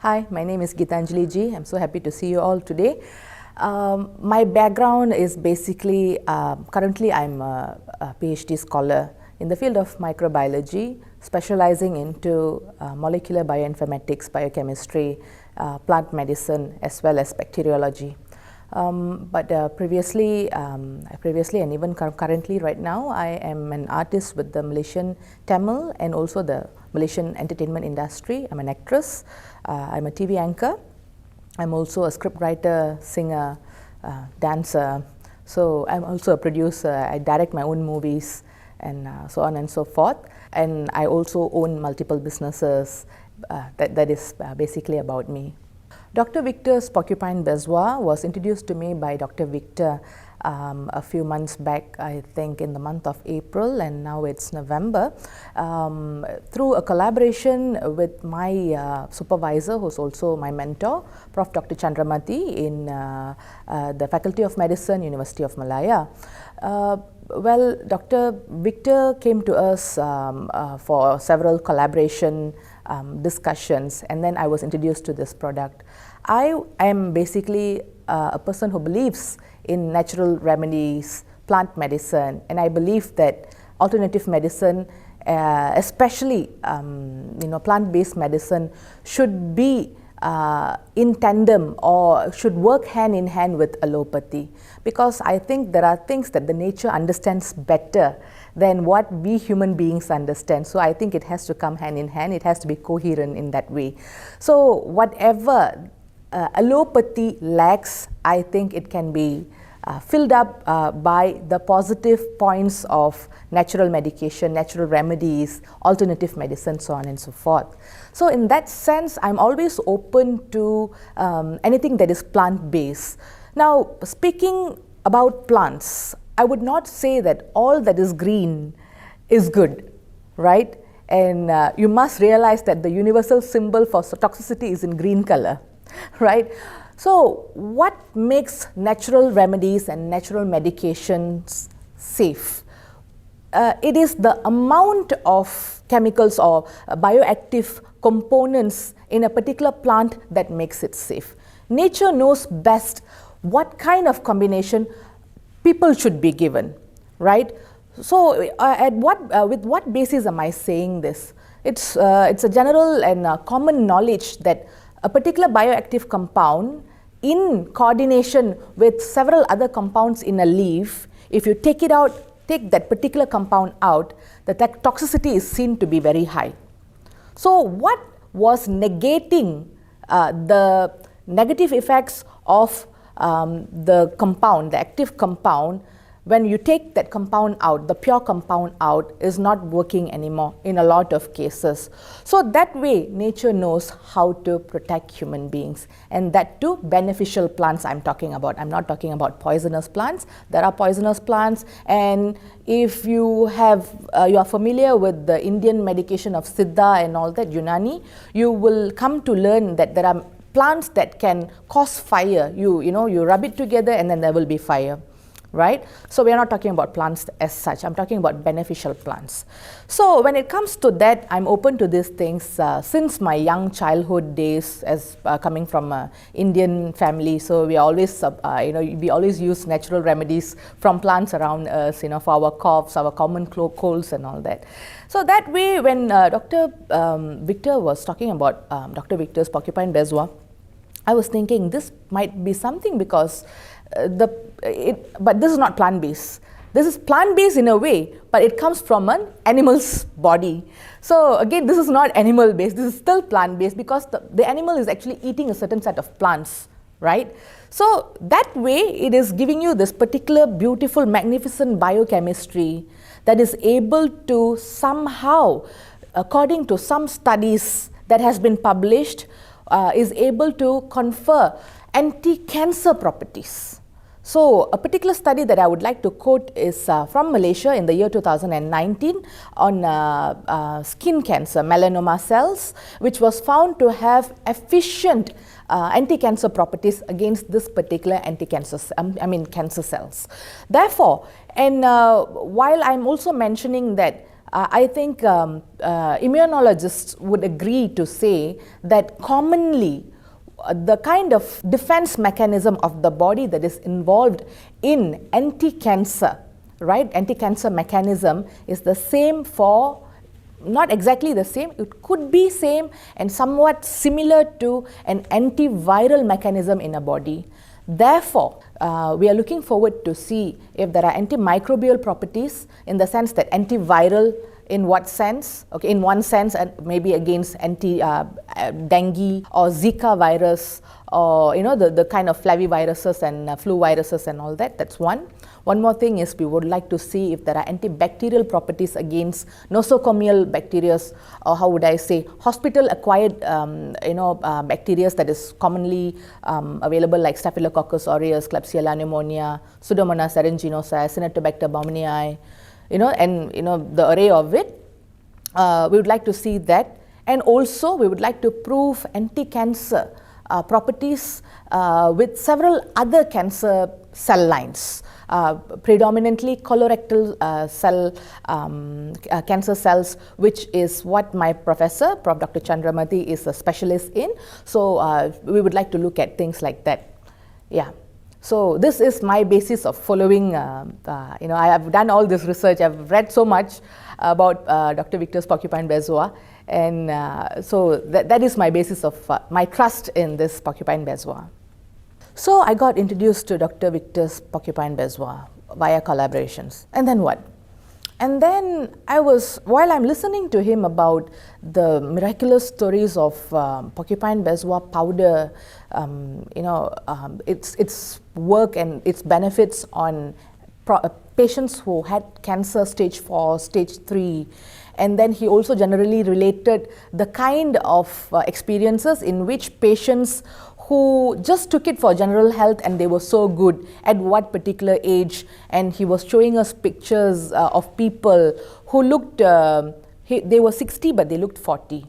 Hi, my name is Geetha Ji. I'm so happy to see you all today. My background is basically, currently I'm a PhD scholar in the field of microbiology, specializing into molecular bioinformatics, biochemistry, plant medicine, as well as bacteriology. Previously and even currently right now, I am an artist with the Malaysian Tamil and also the Malaysian entertainment industry. I'm an actress, I'm a TV anchor, I'm also a scriptwriter, singer, dancer. So I'm also a producer, I direct my own movies and so on and so forth. And I also own multiple businesses. That is basically about me. Dr. Victor's porcupine bezoar was introduced to me by Dr. Victor a few months back, I think in the month of April, and now it's November, through a collaboration with my supervisor, who's also my mentor, Prof. Dr. Chandramati in the Faculty of Medicine, University of Malaya. Well, Dr. Victor came to us for several collaboration discussions, and then I was introduced to this product. I am basically a person who believes in natural remedies, plant medicine, and I believe that alternative medicine, especially plant-based medicine, should be in tandem or should work hand in hand with allopathy, because I think there are things that the nature understands better than what we human beings understand. So I think it has to come hand in hand, it has to be coherent in that way. So whatever allopathy lacks, I think it can be filled up by the positive points of natural medication, natural remedies, alternative medicine, so on and so forth. So in that sense, I'm always open to anything that is plant-based. Now, speaking about plants, I would not say that all that is green is good, right? And you must realize that the universal symbol for toxicity is in green color, right? So what makes natural remedies and natural medications safe? It is the amount of chemicals or bioactive components in a particular plant that makes it safe. Nature knows best what kind of combination people should be given, right? So with what basis am I saying this? It's a general and common knowledge that a particular bioactive compound in coordination with several other compounds in a leaf, if you take that particular compound out, the toxicity is seen to be very high. So what was negating the negative effects of the compound, the active compound, when you take that compound out, the pure compound out, is not working anymore in a lot of cases. So that way, nature knows how to protect human beings, and that too beneficial plants I'm talking about. I'm not talking about poisonous plants. There are poisonous plants, and if you are familiar with the Indian medication of Siddha and all that, Unani, you will come to learn that there are plants that can cause fire. You rub it together and then there will be fire, right? So we are not talking about plants as such. I'm talking about beneficial plants. So when it comes to that, I'm open to these things since my young childhood days, as coming from an Indian family. So we always, we always use natural remedies from plants around us, for our coughs, our common colds and all that. So that way, when Dr. Victor was talking about Dr. Victor's porcupine bezoar, I was thinking this might be something because but this is not plant-based. This is plant-based in a way, but it comes from an animal's body. So again, this is not animal-based, this is still plant-based because the animal is actually eating a certain set of plants, right? So that way, it is giving you this particular beautiful, magnificent biochemistry that is able to somehow, according to some studies that has been published, is able to confer anti-cancer properties. So a particular study that I would like to quote is from Malaysia in the year 2019 on skin cancer, melanoma cells, which was found to have efficient anti-cancer properties against this particular cancer cells. Therefore, and while I'm also mentioning that I think immunologists would agree to say that commonly the kind of defense mechanism of the body that is involved in anti-cancer, right? Anti-cancer mechanism is the same for, not exactly the same, it could be same and somewhat similar to an antiviral mechanism in a body. Therefore, we are looking forward to see if there are antimicrobial properties, in the sense that antiviral, in what sense? Okay, in one sense, and maybe against dengue or Zika virus, or the kind of flaviviruses and flu viruses and all that. That's one. One more thing is we would like to see if there are antibacterial properties against nosocomial bacteria, or how would I say, hospital-acquired bacteria that is commonly available, like Staphylococcus aureus, Klebsiella pneumonia, Pseudomonas aeruginosa, Acinetobacter baumannii, the array of it. We would like to see that, and also we would like to prove anti-cancer properties with several other cancer cell lines. Predominantly colorectal cell cancer cells, which is what my professor, Prof. Dr. Chandramati, is a specialist in. So we would like to look at things like that. Yeah. So this is my basis of following. I have done all this research. I've read so much about Dr. Victor's porcupine bezoar, and so that is my basis of my trust in this porcupine bezoar. So I got introduced to Dr. Victor's porcupine bezoar via collaborations. And then what? And then while I'm listening to him about the miraculous stories of porcupine bezoar powder, its work and its benefits on patients who had cancer stage 4, stage 3, and then he also generally related the kind of experiences in which patients who just took it for general health and they were so good, at what particular age, and he was showing us pictures of people who looked, they were 60 but they looked 40.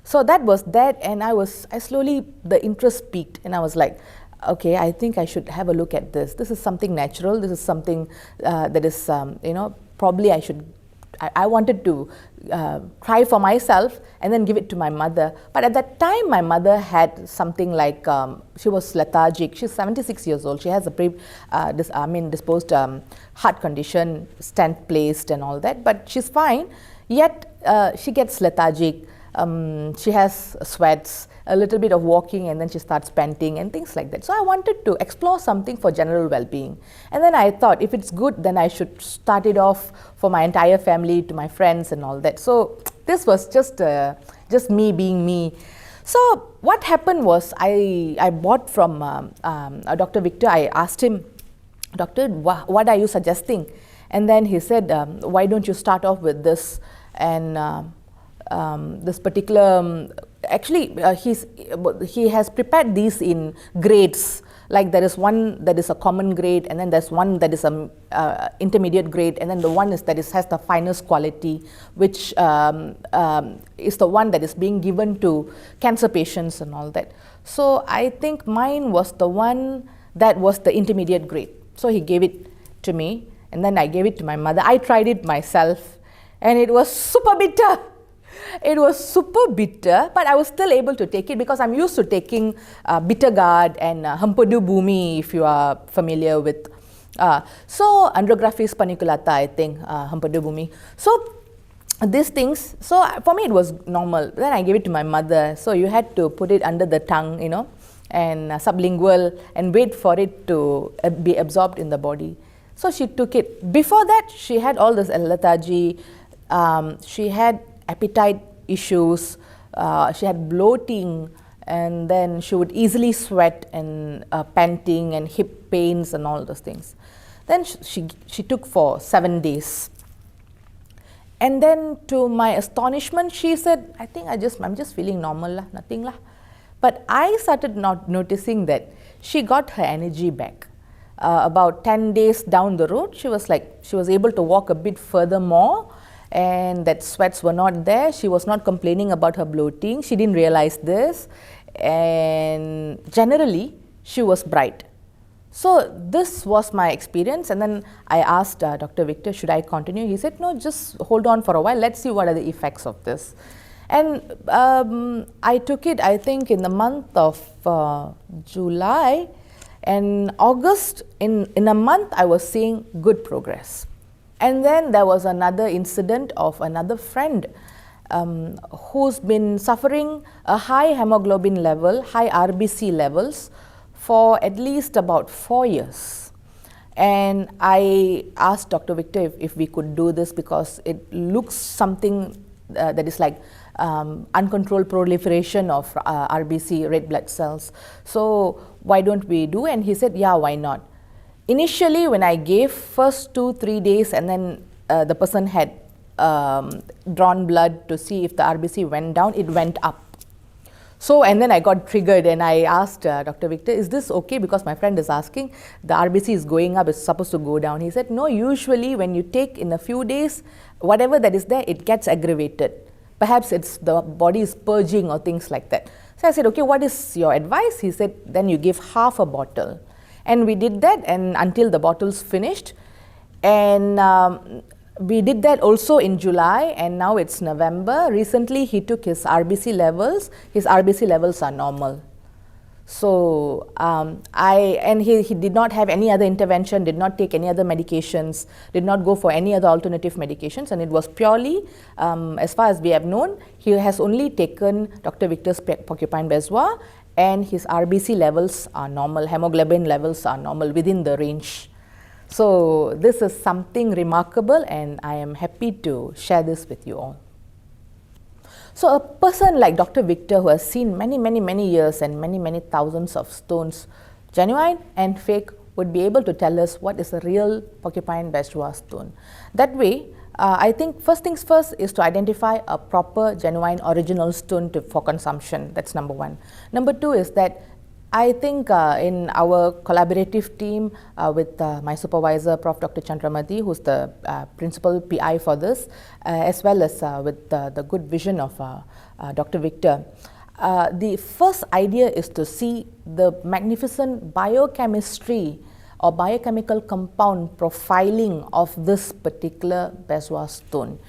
So that was that, and I slowly, the interest peaked, and I was like, okay, I think I should have a look at this. This is something natural, this is something that is, probably I wanted to try for myself and then give it to my mother. But at that time, my mother had something like, she was lethargic. She's 76 years old. She has a disposed heart condition, stent placed and all that. But she's fine. Yet she gets lethargic. She has sweats, a little bit of walking, and then she starts panting and things like that. So I wanted to explore something for general well-being. And then I thought, if it's good, then I should start it off for my entire family, to my friends and all that. So this was just me being me. So what happened was, I bought from Dr. Victor. I asked him, Doctor, what are you suggesting? And then he said, why don't you start off with this? And this particular, actually he has prepared these in grades. Like there is one that is a common grade, and then there's one that is a intermediate grade, and then the one has the finest quality, which is the one that is being given to cancer patients and all that. So I think mine was the one that was the intermediate grade. So he gave it to me, and then I gave it to my mother. I tried it myself, and it was super bitter. It was super bitter, but I was still able to take it because I'm used to taking bitter gourd and Hampadu Bhumi, if you are familiar with. So Andrographis paniculata, I think, Hampadu Bhumi. So these things, so for me it was normal. Then I gave it to my mother. So you had to put it under the tongue, and sublingual, and wait for it to be absorbed in the body. So she took it. Before that, she had all this lethargy. She had appetite issues, she had bloating, and then she would easily sweat and panting and hip pains and all those things. Then she took for 7 days. And then to my astonishment, she said, I think I'm just feeling normal, lah, nothing lah. But I started not noticing that she got her energy back. About 10 days down the road, she was able to walk a bit further more, and that sweats were not there. She was not complaining about her bloating. She didn't realize this, and generally she was bright. So this was my experience, and then I asked Dr. Victor, should I continue? He said, no, just hold on for a while, let's see what are the effects of this. And I took it, I think, in the month of July, and August, in a month I was seeing good progress. And then there was another incident of another friend who's been suffering a high hemoglobin level, high RBC levels for at least about 4 years. And I asked Dr. Victor if we could do this, because it looks something that is like uncontrolled proliferation of RBC, red blood cells. So why don't we do? And he said, yeah, why not? Initially, when I gave first 2-3 days, and then the person had drawn blood to see if the RBC went down, it went up. So, and then I got triggered, and I asked Dr. Victor, is this okay? Because my friend is asking, the RBC is going up, it's supposed to go down. He said, no, usually when you take in a few days, whatever that is there, it gets aggravated. Perhaps it's the body is purging or things like that. So I said, okay, what is your advice? He said, then you give half a bottle. And we did that, and until the bottle's finished. And we did that also in July, and now it's November. Recently, he took his RBC levels. His RBC levels are normal. So he did not have any other intervention, did not take any other medications, did not go for any other alternative medications, and it was purely, as far as we have known, he has only taken Dr. Victor's porcupine bezoar, and his RBC levels are normal, hemoglobin levels are normal, within the range. So this is something remarkable, and I am happy to share this with you all. So a person like Dr. Victor, who has seen many years and many thousands of stones, genuine and fake, would be able to tell us what is a real porcupine bezoar stone. That way, I think first things first is to identify a proper, genuine, original stone for consumption. That's number one. Number two is that I think in our collaborative team with my supervisor, Prof. Dr. Chandramati, who's the principal PI for this, as well as with the good vision of Dr. Victor, the first idea is to see the magnificent biochemistry or biochemical compound profiling of this particular bezoar stone.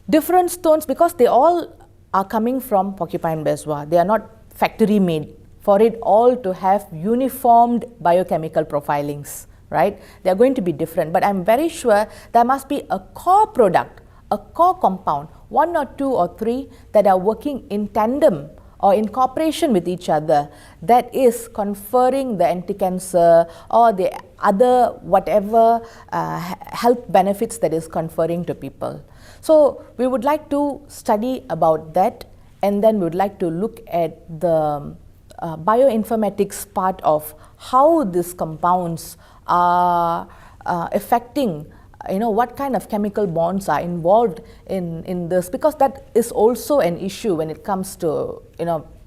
Different stones, because they all are coming from porcupine bezoar, they are not factory made. For it all to have uniformed biochemical profilings, right? They are going to be different, but I'm very sure there must be a core product, a core compound, 1 or 2 or 3 that are working in tandem or in cooperation with each other, that is conferring the anti-cancer or the other whatever health benefits that is conferring to people. So we would like to study about that, and then we would like to look at the bioinformatics part of how these compounds are affecting, what kind of chemical bonds are involved in this, because that is also an issue when it comes to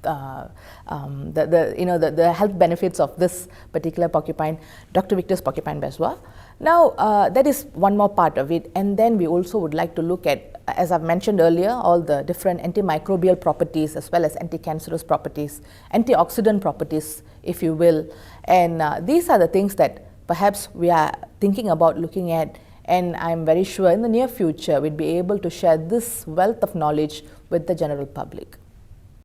the health benefits of this particular porcupine, Dr. Victor's porcupine bezoar. Now that is one more part of it, and then we also would like to look at, as I've mentioned earlier, all the different antimicrobial properties as well as anti-cancerous properties, antioxidant properties, if you will. And these are the things that perhaps we are thinking about looking at, and I'm very sure in the near future we'll be able to share this wealth of knowledge with the general public.